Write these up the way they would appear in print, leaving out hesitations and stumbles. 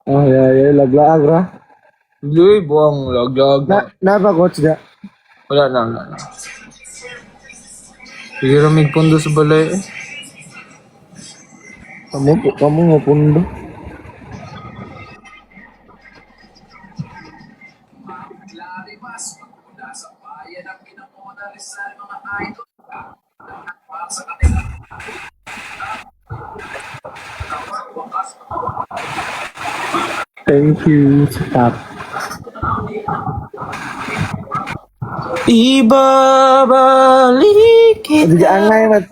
Oh, yeah, laglaag ra. Hindi, buwang laglag. Napagots da. Wala na. Sige ramig pundo sa balay eh. Kamu nga pundo. Thank you, Tap. Ibabalik Hindi kita. angay mat.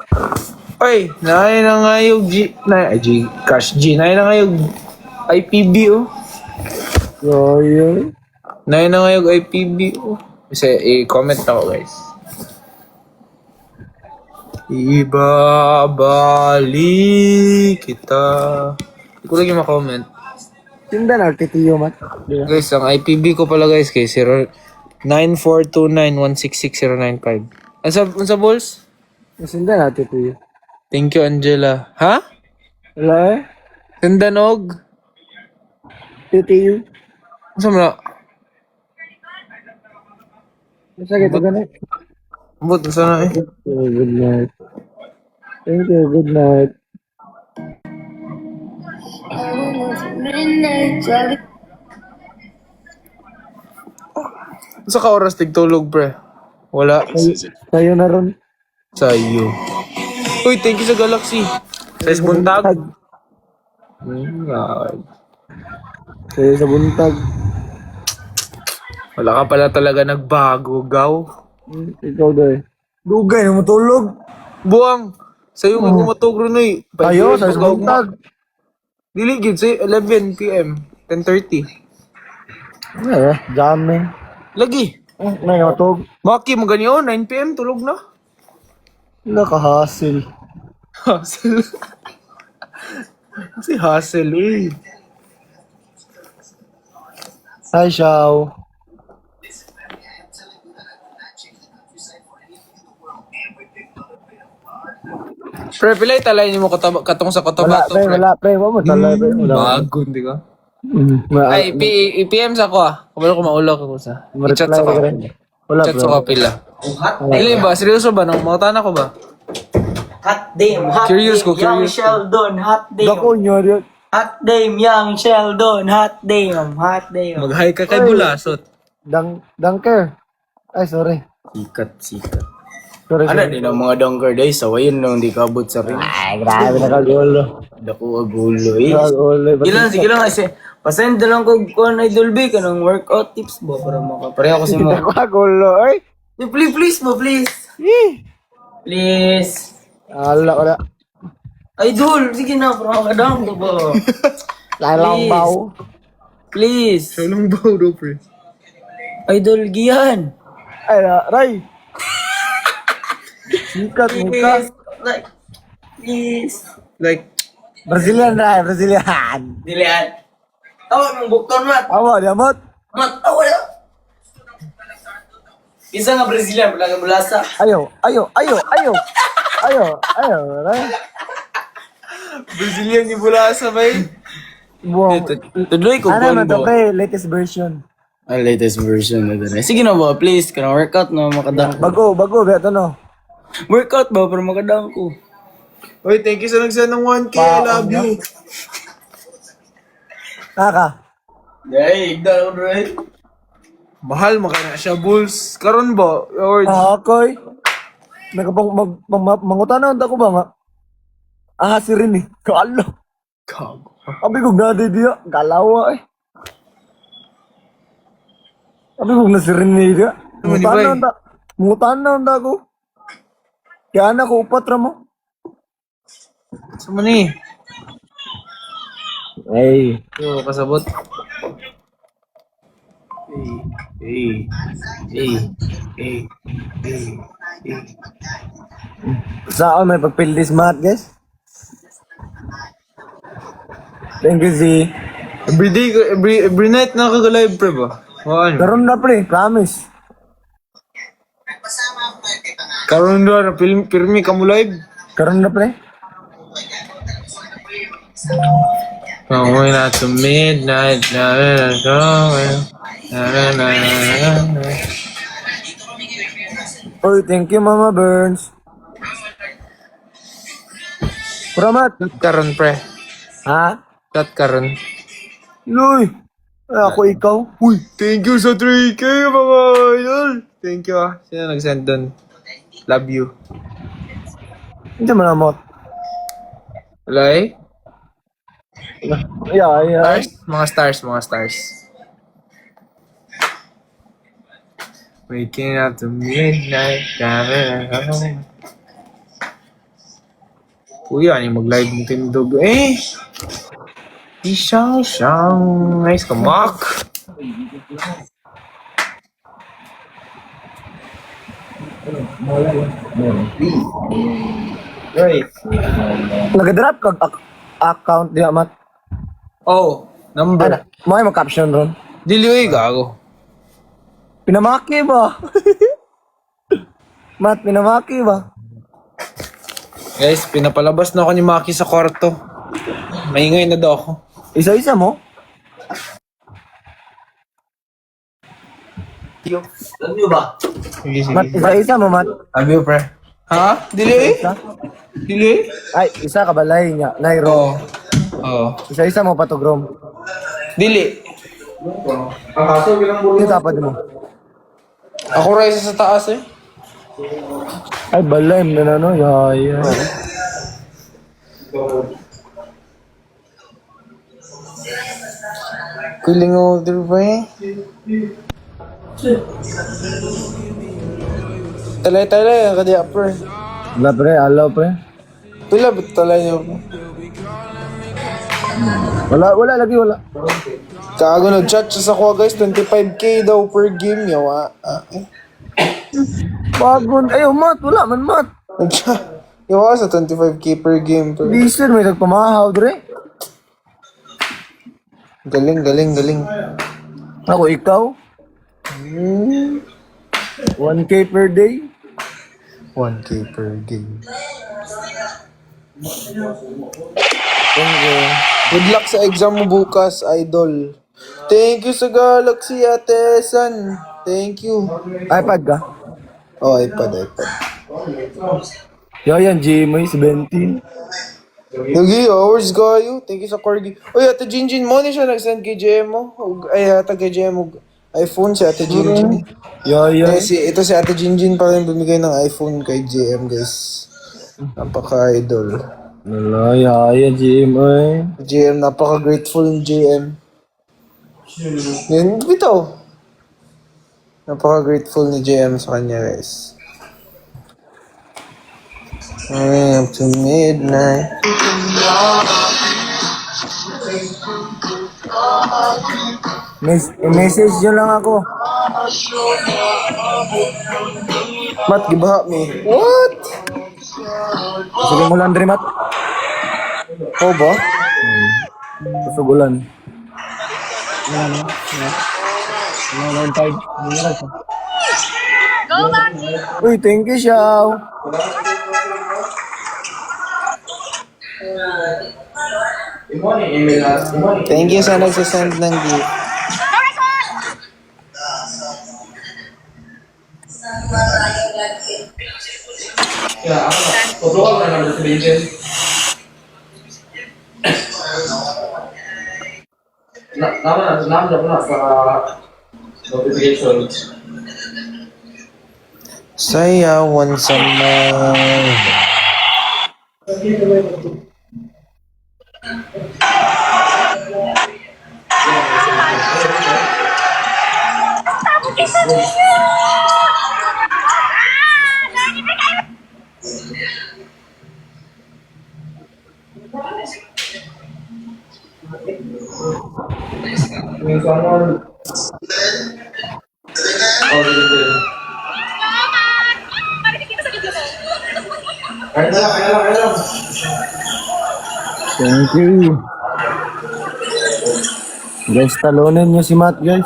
Ay, naay na nga yung Cash G, naay na nga yung IPB oh. Royal. Naay na nga yung IPB oh. Kasi i-comment ako guys. Ibabalik kita. Hindi ko lagi ma-comment. Tinda na titiyo mat. Di ba? Guys, ang IPB ko pala guys kay 9429166095. Ang sa balls? Tinda na titiyo. Thank you Angela. Ha? Wala eh. Tindanog? Titiyo. Ano na? Masa kita ganit. But sana eh. Good night. Thank you, good night. Sa ka oras tigtulog pre? Wala. Kayo na ron. Sa'yo. Uy, thank you sa Galaxy. Sa buntag. Kayo sa buntag. Wala ka pala talaga nagbago, gaw. Ikaw daw eh. Dugay na matulog. Buwang. Sa'yo may kumatog rin eh. Kayo sa buntag. Dili gid say 11 PM, 10:30. Dami. Lagi. May matog. Maki mo ganyo 9 PM tulog na. Nakahasil. Hustle. Si hustle eh. Hi, Xiao. Pre, pilay talay ni mo katong sa Wala, Cotabato, pre, pre. wala, pre. Wala mo talay, pre. Wala. Bago, di ka? Wala. Ay, i-PM sa ako ah. Kabalo ko maulog ako sa. I-chat sa Ma-reply ka ka. rin. Wala, Chat sa bro. kapila. Dili ba? Seryoso ba? Nang mga tanah ko ba? Hot damn, hot Curious damn, ko, young curious ko. Sheldon, hot damn. Dako nyo, yun. Hot damn, young Sheldon, hot damn, hot damn. Mag-hi ka kay Bulasot. Dunker. Ay, sorry. Sikat. Sorry, Ano sorry. din ang mga dunker day sa wayon nung di kabot sa ring. Ay, grabe na kagulo. Dako agulo eh. Kagulo. Sige lang kasi, pasend na lang ko kung Idol B ka ng workout tips ba para Pareho kasi mo. Kagulo, ay. Please mo, please. Please. Ala ko na. Idol, sige na, para makadang to ba? Lalang Please. baw. Please. Anong baw do, pre? Idol Gian. Ay, Ray. Sikat, muka. Please. Like, please. Like, Brazilian, Ray. Brazilian. Dilihan. Tawa ng bukton, Mat. Awa, diamot. Mat, tawa na. Isa nga Brazilian, pala nga bulasa. Ayo. Ray. Brazilian yung Bulasa ba eh? Buwang. Tuloy ko Ano naman to, combo. pre? Latest version. Ang latest version na doon. Sige na ba, please. Kanang workout na makadang. Bago. Beto no. Workout ba para makadang ko? Uy, thank you sa nagsend ng 1K. I love you. Naka. Yay, igda ko rin. Mahal mo na siya, Bulls. Karon ba? Or, Akoy. Nagapang mangutanon ako ba nga? Ah, si Rin eh. Kalo. Gago. Sabi ko gadi dia. Galawa eh. Sabi ko na si Rin eh dia. Ano, di ba eh? Mangutanon ta ako. Kaya na ko upat ra mo. Sa mo ni? Ay. Yo, kasabot. Hey. Saan may pagpildis mat guys? Thank you, Z. Every night nakaka-live pre ba? Waan. Karon na pre, promise. Karon na pirmi ka mo live. Karon na pre. Going out to midnight. Na, na, na, na, na, na, na, na. Oy, thank you, Mama Burns. Pramat. Cut karon pre. Ha? Cut karon. Loy. Ay, ako ikaw. Uy, thank you sa 3K mga idol. Thank you ah. Sino nag-send doon? Love you. Hindi mo namot. Wala eh? Yeah. Stars? Mga stars, mga stars. Waking up to midnight. Uy, ano yung mag-live ng Tindog? Eh! Isang nice comeback. Right. Nag-drop kag account diya, Mat. Oh, number. Ano? May mag-caption ron. Dili uy, gago. Pinamaki ba? Mat, pinamaki ba? Guys, pinapalabas na ako ni Maki sa kwarto. Maingay na daw ako. Isa-isa mo? Sige, sige. Mat, isa-isa mo, Mat. Love you, pre. Ha? Dili eh? Isa? Dili? Ay, isa ka balay niya. Nairo. Oo. Oo. Isa-isa mo patogrom. Dili. Yung tapad mo. Ako rin isa sa taas eh. Ay, balay mo na no. Yaya. Kuling order ba eh? Talay-talay, ang kadya pre. Wala pre, alaw pre. Pila ba't talay niyo? Wala lagi. Kago nag-chat siya sa kuha guys, 25k daw per game yawa. Bagon. Ayaw, Mat. Wala man, Mat. Nag-chat. Yawa sa 25k per game. Diesel, may nagpamahaw, dre. Galing. Ako, ikaw. 1K per day. 1k per game. Thank you. Good luck sa exam mo bukas, idol. Thank you sa Galaxy, Ate San. Thank you. iPad ka? Oh, iPad. Yan, GMA 17. Lagi, hours gayo. Thank you sa Corgi. Uy, Ate Jinjin mo, ni siya nag-send kay JM mo. Ay, ata kay JM mo. iPhone si Ate Jinjin. Yan. Ito si Ate Jinjin pa rin bumigay ng iPhone kay JM, guys. Napaka-idol. Wala, yaya, GMA. JM, napaka-grateful ng JM. Yan, bitaw. Napaka-grateful ni JM sa kanya, guys. Up to midnight. Message nyo lang ako. Mat, gibaha me. What? Sige mo lang, Dre, Mat. Oh ba? Pasugulan. Uy, thank you, Xiao. Thank you sa nagsasend ng gift. Sayawan sa mga... Thank you. Guys, talonin nyo si Matt, guys.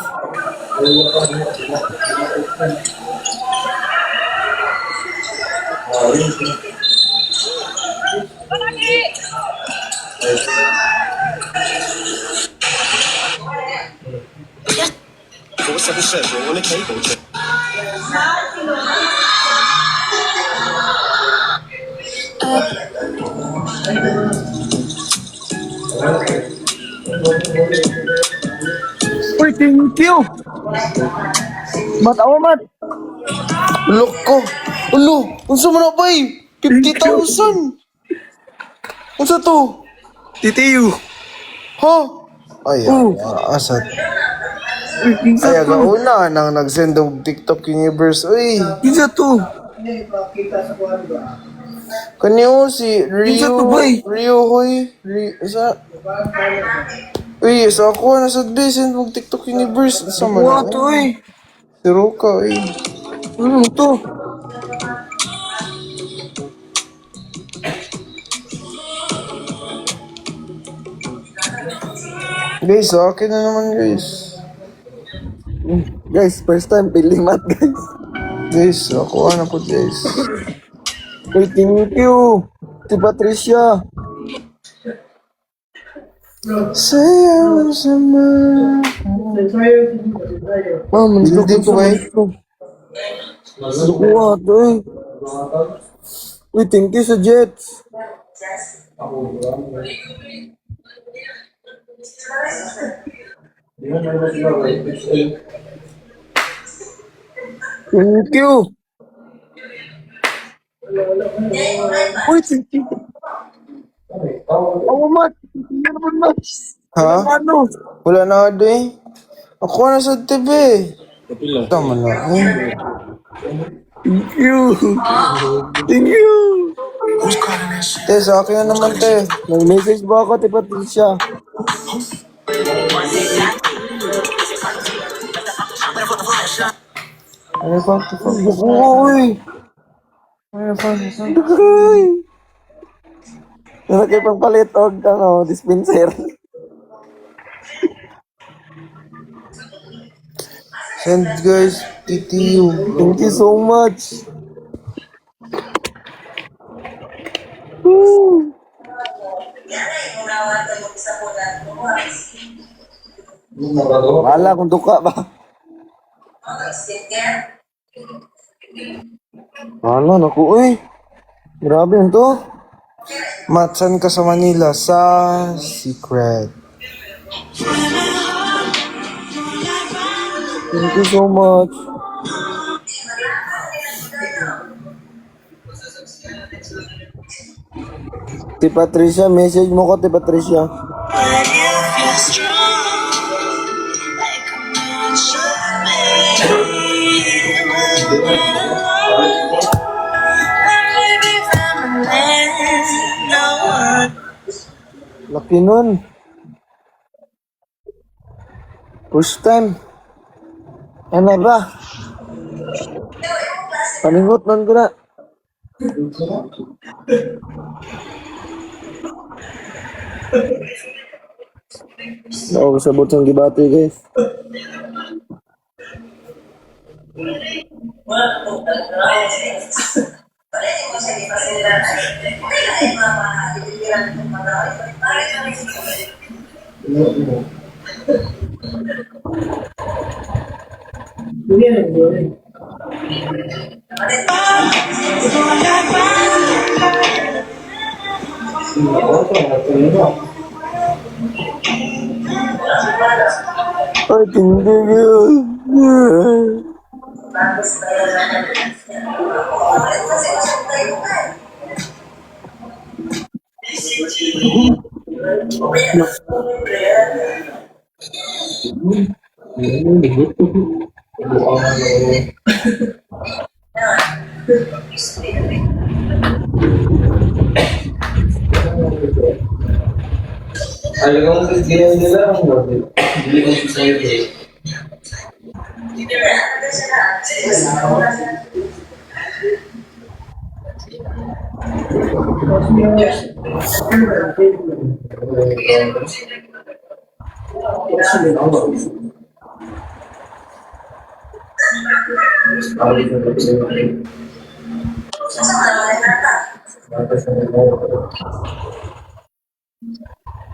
Uy, thank you! Mat, ako, Mat! Look ko. Ulo, unsa man na ba eh? 50,000. Unsa to? Titiyo! Ha? Ay, Oh. asat. Uy, kinsa Ay, to? agauna nang nag-send og TikTok universe. Uy, Kinsa to? kanyo si Kinsa Rio. to, boy? Rio, hoy. Sa... Uy, sa ako na sa send og TikTok universe. Sa man Kuha na, to eh. Si Roka, uy. Ano to? Guys, sa akin na naman, guys. Guys, first time feeling Mat, guys. Guys, ako na po, guys. Uy, thank you! Si Patricia! Sayang sama. Ma'am, Hindi ko ba eh? Kuha to eh. Uy, thank you sa Jets. Thank you. Uy, thank you. Oh, Mat. Hindi naman, Mat. Ha? Ano? Wala na ako eh. Ako na sa TV. Tama na ako. Thank you. Thank you. Te, sa akin na naman, te. Nag-message ba ako, Ti Patricia? Ano pa? Uy. Ano pa? Uy. Nalagay pang palit og ano, dispenser. Send guys, TTU. Thank you so much. Woo. Wala kung duka ba? Ano, naku, uy. Grabe yun to. Matsan ka sa Manila sa Secret. Thank you so much. Ti Patricia, message mo ko, Ti Patricia. Laki nun. First time. Ano ba? Paningot nun ko na. Oo, sabot ang gibati, guys. Ay, hindi yun. Alagang kaya nila ang model. Hindi ko sa'yo.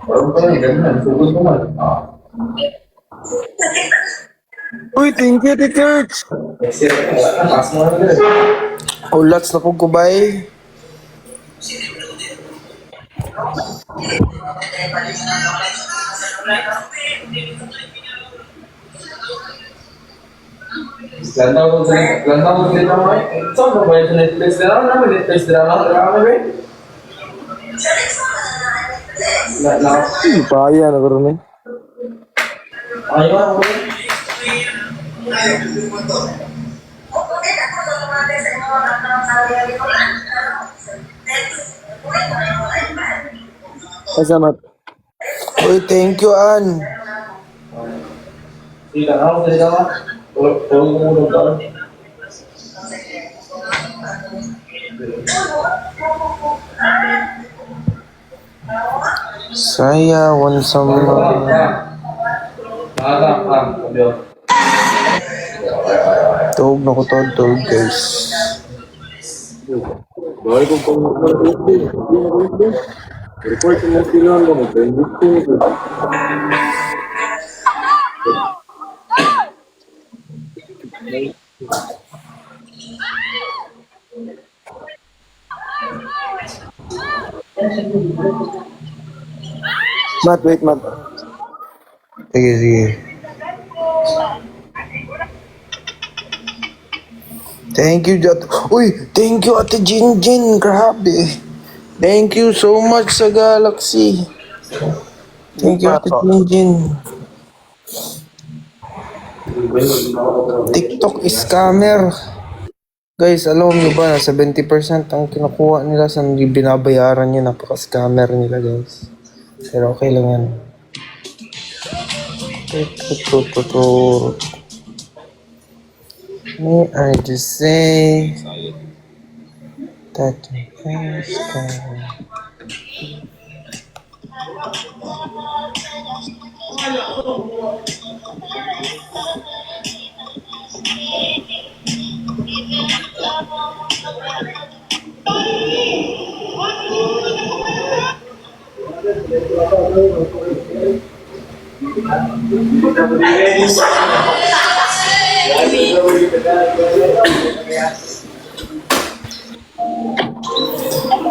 Baru pa rin, ganyan. Sugod naman. Uy, thank you, Church. Ulats na po ko bay. Lantaw ko din naman. Saan ba ba yung Netflix drama? Naman Netflix drama? Drama ba? Paya na karon eh. Ayaw ako. Kasama. Uy, thank you, Ann. Sila ako sa drama. Tulong mo muna ba? Sayawan sa mga... Sabiyo. Tuhog na ko tuhog, guys. Bawal ko pang report mo sila mo. Mat, wait, Mat. Sige, sige. Thank you, Uy, thank you, Ate Jinjin. Grabe. Thank you so much sa Galaxy. Thank you, Ate Jinjin. TikTok scammer. Guys, alam niyo ba na 70% ang kinukuha nila sa binabayaran niyo, napaka-scammer nila, guys. Pero okay lang yan. May I just say that scammer.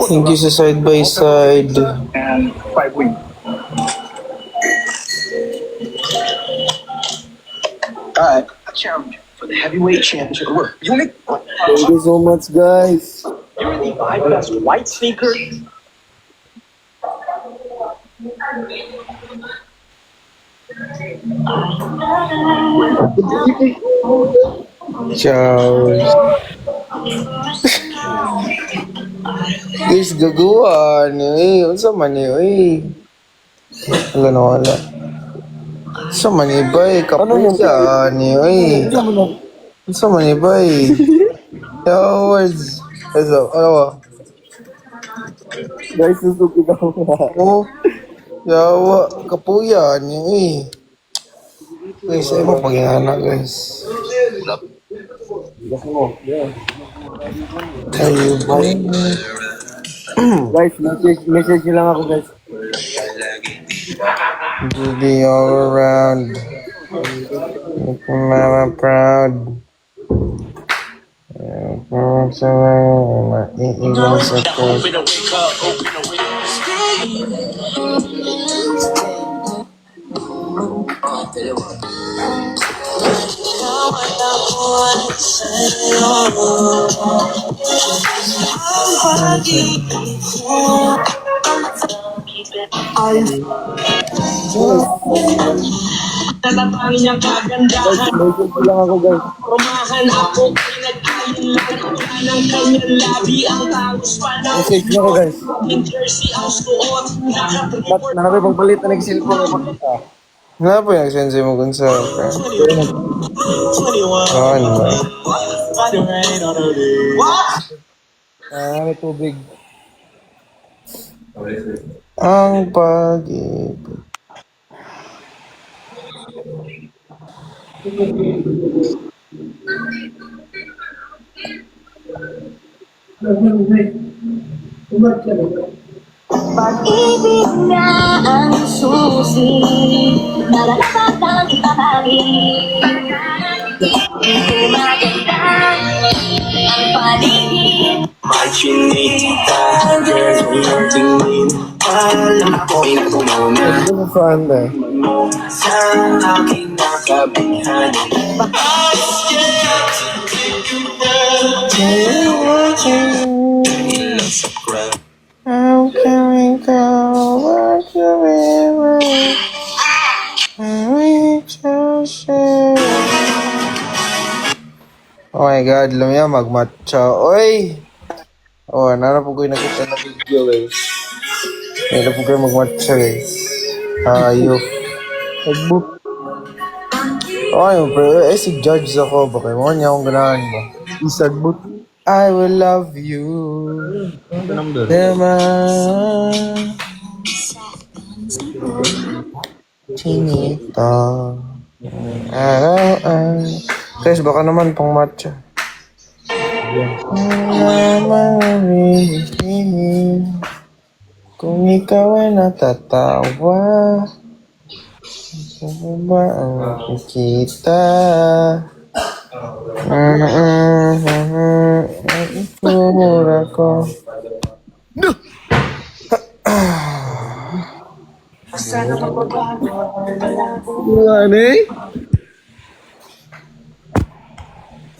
Thank you sa side by side. And 5 wins. Alright, a challenge for the heavyweight championship. We're unique. Thank you so much, guys. You're the 5 best white sneaker. Ciao. Guys, gagawa ni. Unsa man ni, oy. Wala na wala. Unsa man ni bay, kapuya ni, oy. Unsa man ni bay. Yours. Ano? Guys, susuki daw. Oh. Yawa, kapuya ni, oy. Guys, ay mo pag-ihana, guys. Tayo ba? Guys, message nyo lang ako, guys. To be all around. Make mama proud. Iiwan sa ko. Guys, message nyo lang ako, guys. Message nyo ako, guys. Ba't nanapay pagpalit na nag-cellphone mo makita? Nga po yung sense mo kung sa... ano ba? May tubig. Ang pag-ibig. Pag-ibig na ang susi, nararapat ang ibahagi. Gumaganda ang paligid. My chinita, girl, yung tingin. Alam ko'y natumuna Hindi mo fan eh. sa aking nakabighani. How can we go back to river? We just share. Oh my God, lumaya magmatcha. Oy! Oh, nara po kayo nakita na video guys. Nara po kayo magmatcha guys. Ayok. Nagbook. Okay, pero si Judge ako. Baka mo niya akong ganahan ba? Isagbot. I will love you. Naman. Chinita. Guys, baka naman pang matcha. Kung ikaw ay natatawa, ano ba ang nakikita? Ang itura ko. Kuha ni?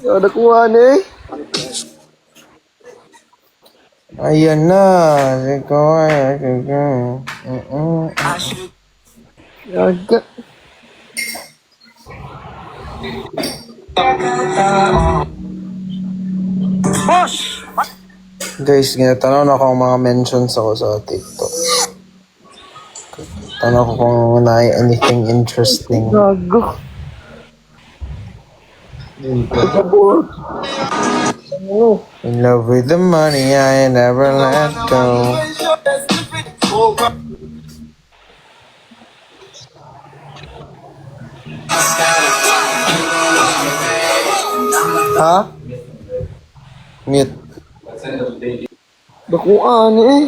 Ada kuha ni? Ayan na. Ikaw ay Yaga. Guys, ginatanaw na ako ang mga mentions ako sa TikTok. Tanaw ko kung na anything interesting. Gago. In love with the money, I never let go. Ha? Mute. Bakuan eh.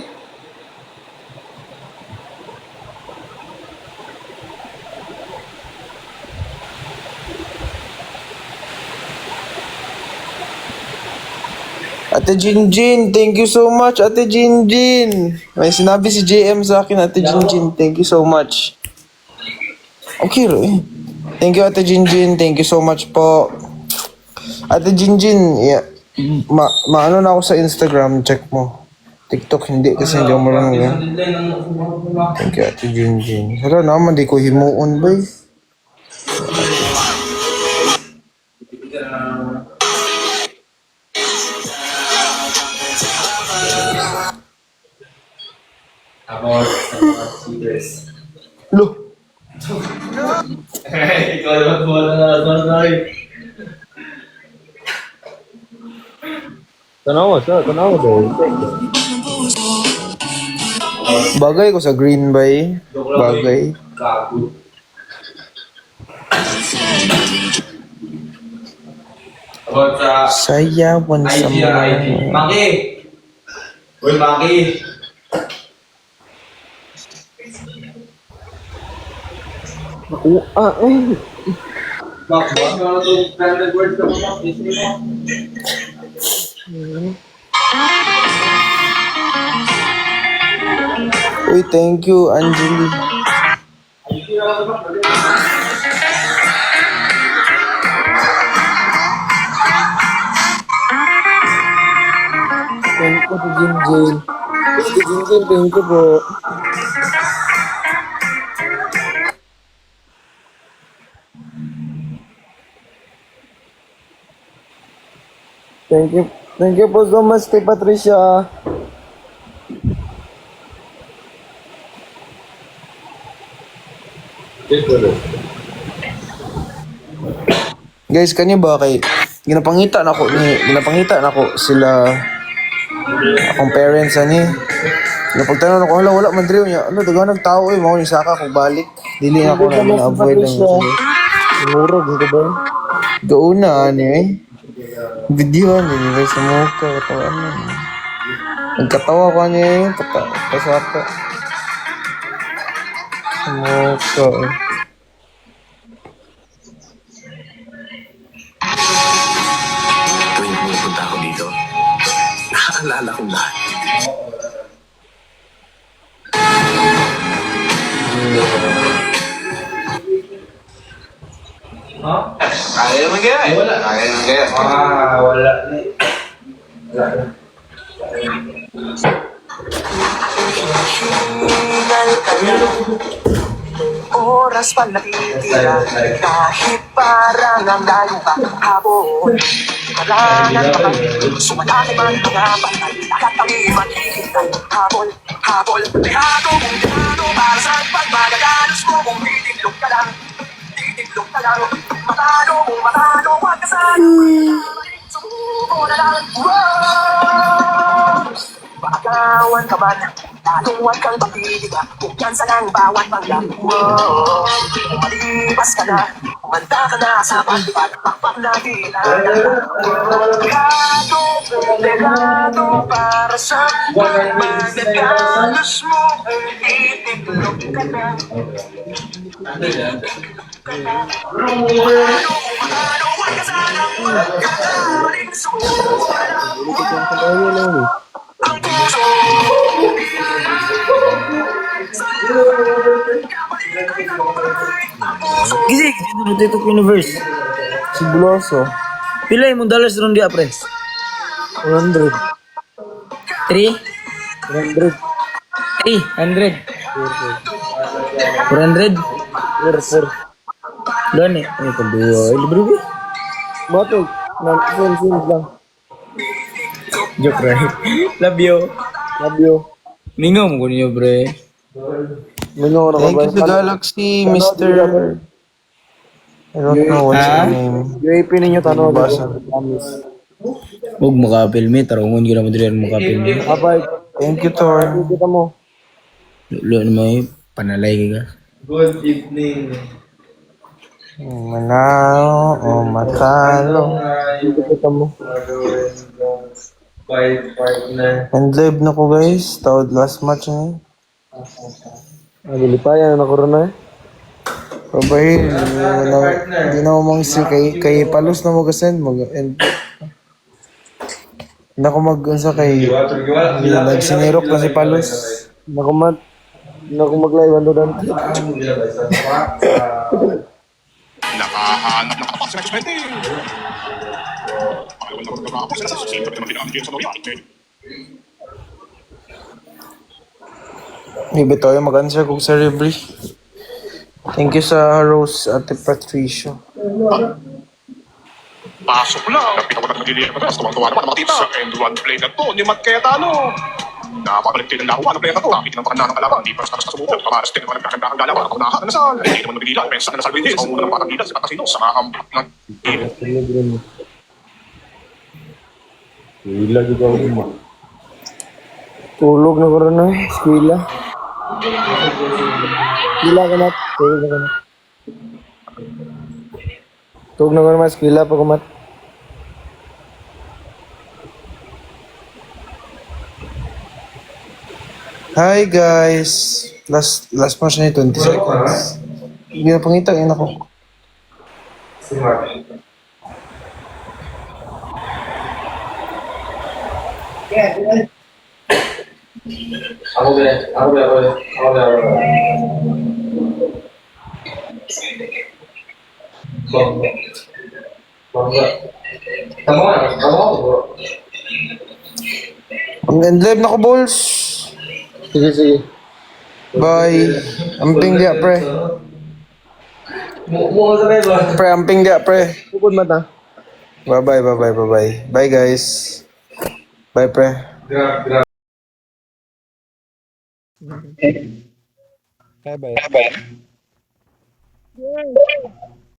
Ate Jinjin, thank you so much, Ate Jinjin. May sinabi si JM sa akin, Ate Jinjin, thank you so much. Okay, eh. Thank you, Ate Jinjin. Thank you so much po. Ate Jinjin, yeah. Maano na ako sa Instagram, check mo. TikTok, hindi kasi hindi ako marunong yan. Thank you, Ate Jinjin. Hala naman, di ko himuon, boy. Loh. Ikaw naman mo na sorry. Tanawa daw. Bagay ko sa Green Bay. Bagay. Gago. About sa Sayawan sa IG. mga... Maki! Uy, Maki! Mak, bakit mo na ito branded words ka mo, Mak? Isip mo. Uy, thank you, Anjali. Thank you, Ate Jinjin. Ate Jinjin, thank you po. Thank you. Thank you po so much, kay Patricia. Guys, kanyo ba kay ginapangita na ko sila akong parents ani. Napagtanong ako, hala wala man driw niya. Ano daganang tao eh, mao ni saka kog balik. Dili na ako na avoid ang murag ko ba? Gauna ani eh. Video ni guys sa mukha katawan mo. Nagkatawa ko niya pasaka. Sa mukha eh. Naalala ko lahat. Kaya naman kaya eh. Wala. Kaya naman kaya. Wala na. Wala na. Oras pa natitira kahit parang ang layo pa hapon. Marangan pa man, sumalaki man mga bantay. Lahat ang iwan hihintay. Habol, habol, dehado kung dehado. Para sa pagmagagalos mo kung titiklog ka lang. Titiklog ka lang. Matalo kung matalo, wag ka sana. Sumuko na lang. Wow! Maagawan ka man, latuan kang pagtigiga. Kumpiyansa lang bawat pangla. Wow! Malipas ka na, umanda ka na sa pagdipat. Pakpak na Legado, legado para sa pagmagagalos mo. Titiklog ka na. Matalo, wag ka sana. Magkakaling sumuko na lang. Ang puso Gisi, dito na TikTok Universe. Sibuloso. Pila yung dollars ron dia, pre? 100. 3? 100. 300. 400? Sir. Doon eh. Ay, kadua. Ay, libre ba? Bato. Phone lang. Joke, right? Love you. Love you. Mingom ko niyo, pre. Mingo na Thank you sa Galaxy, Mr. I don't know what's Ah? your name. UAP ninyo tanong. Basa. Huwag makapilmi. Tarangon ko naman din makapilmi. Abay. Thank you, Tor. Kita mo. Lulo na may panalay ka. Good evening. Manalo o matalo. Kita mo. Fight partner. And live na ko guys. Tawad last match na Nagilipayan na corona eh. Pabay, hindi na umang si kay Palos na mag-send mag-end. Hindi ako mag-unsa kay nagsinirok na si Palos. Nakumat. Nakumag-live ano dante. Nakahanap ng kapas na eksperimento. Ayaw na magkakapos na sa susunod naman pinamigyan sa L'Oreal. Maybe tayo mag-answer kung sa Ribli. Thank you sa Rose, Ate Patricia. Pasok lang. Napita ko na magiging patas. Tuwang-tuwa naman ang mga tita. Sa end one play na to, ni Matt Cayetano. Napakabalik din ang lakuan ng play na to. Napitin ang pakanan ng kalaban. Di para sa sumubok. Kamaras din naman ang kakandang galawan. Ang kunahan na nasal. Hindi naman magigila. Pensa na nasal din. Sa umuna ng patang sa Patasino. Sa mahambak ng team. Tulog na corona eh. Skwila. Skwila ka na. Tulog na ka na. Tulog na ka na. Skwila pa kumat. Hi guys! Last match na yun, 20 seconds. Hindi na pangitang yun ako. Si Mark. Ako ba? Bangga. Tama ako. Ang end live na ko, balls! Sige, sige. Bye! Amping dia, pre. Mo sa kayo ba? Pre, amping dia, pre. Tukod mata. Bye-bye. Bye, guys. Bye, pre. Grab. Bye-bye.